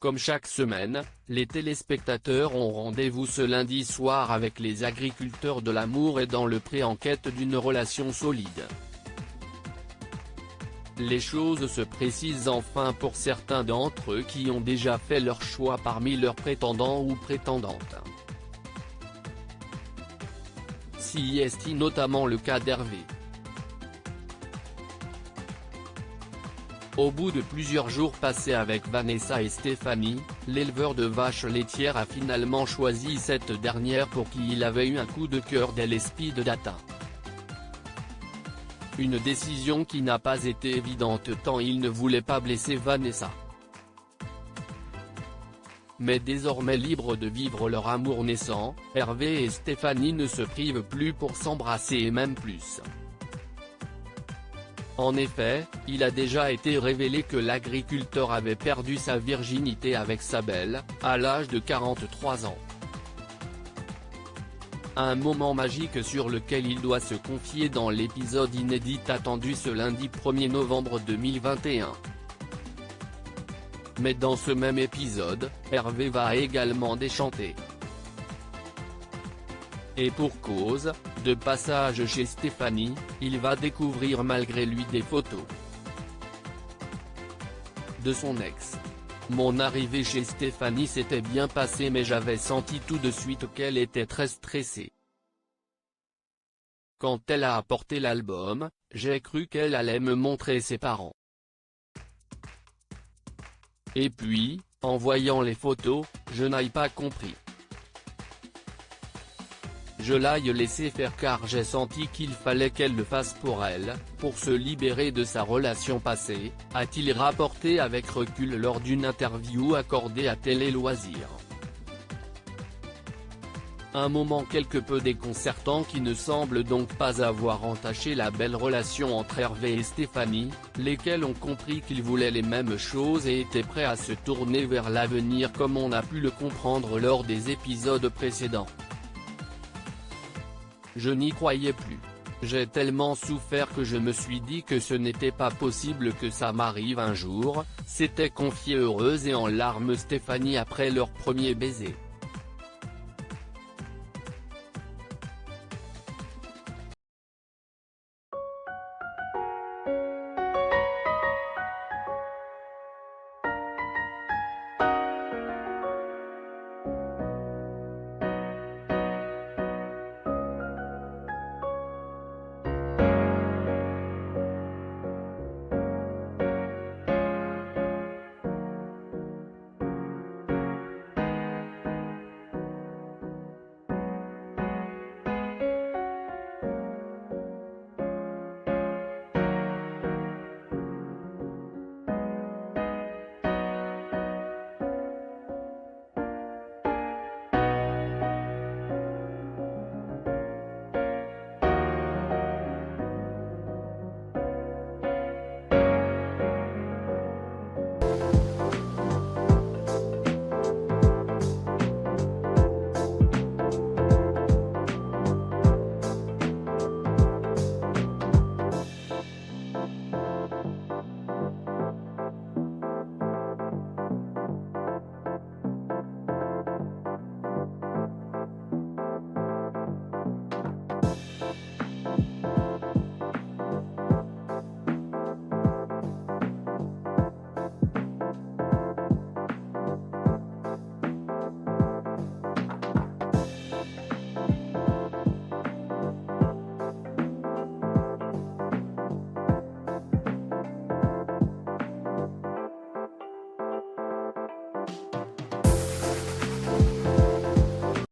Comme chaque semaine, les téléspectateurs ont rendez-vous ce lundi soir avec les agriculteurs de l'amour et dans le pré-enquête d'une relation solide. Les choses se précisent enfin pour certains d'entre eux qui ont déjà fait leur choix parmi leurs prétendants ou prétendantes. Si est notamment le cas d'Hervé. Au bout de plusieurs jours passés avec Vanessa et Stéphanie, l'éleveur de vaches laitières a finalement choisi cette dernière pour qui il avait eu un coup de cœur dès les speed data. Une décision qui n'a pas été évidente tant il ne voulait pas blesser Vanessa. Mais désormais libres de vivre leur amour naissant, Hervé et Stéphanie ne se privent plus pour s'embrasser et même plus. En effet, il a déjà été révélé que l'agriculteur avait perdu sa virginité avec sa belle, à l'âge de 43 ans. Un moment magique sur lequel il doit se confier dans l'épisode inédit attendu ce lundi 1er novembre 2021. Mais dans ce même épisode, Hervé va également déchanter. Et pour cause, de passage chez Stéphanie, il va découvrir malgré lui des photos de son ex. Mon arrivée chez Stéphanie s'était bien passée mais j'avais senti tout de suite qu'elle était très stressée. Quand elle a apporté l'album, j'ai cru qu'elle allait me montrer ses parents. Et puis, en voyant les photos, je n'ai pas compris. Je l'ai laissé faire car j'ai senti qu'il fallait qu'elle le fasse pour elle, pour se libérer de sa relation passée, a-t-il rapporté avec recul lors d'une interview accordée à Télé Loisirs. Un moment quelque peu déconcertant qui ne semble donc pas avoir entaché la belle relation entre Hervé et Stéphanie, lesquels ont compris qu'ils voulaient les mêmes choses et étaient prêts à se tourner vers l'avenir comme on a pu le comprendre lors des épisodes précédents. Je n'y croyais plus. J'ai tellement souffert que je me suis dit que ce n'était pas possible que ça m'arrive un jour, s'était confiée heureuse et en larmes Stéphanie après leur premier baiser.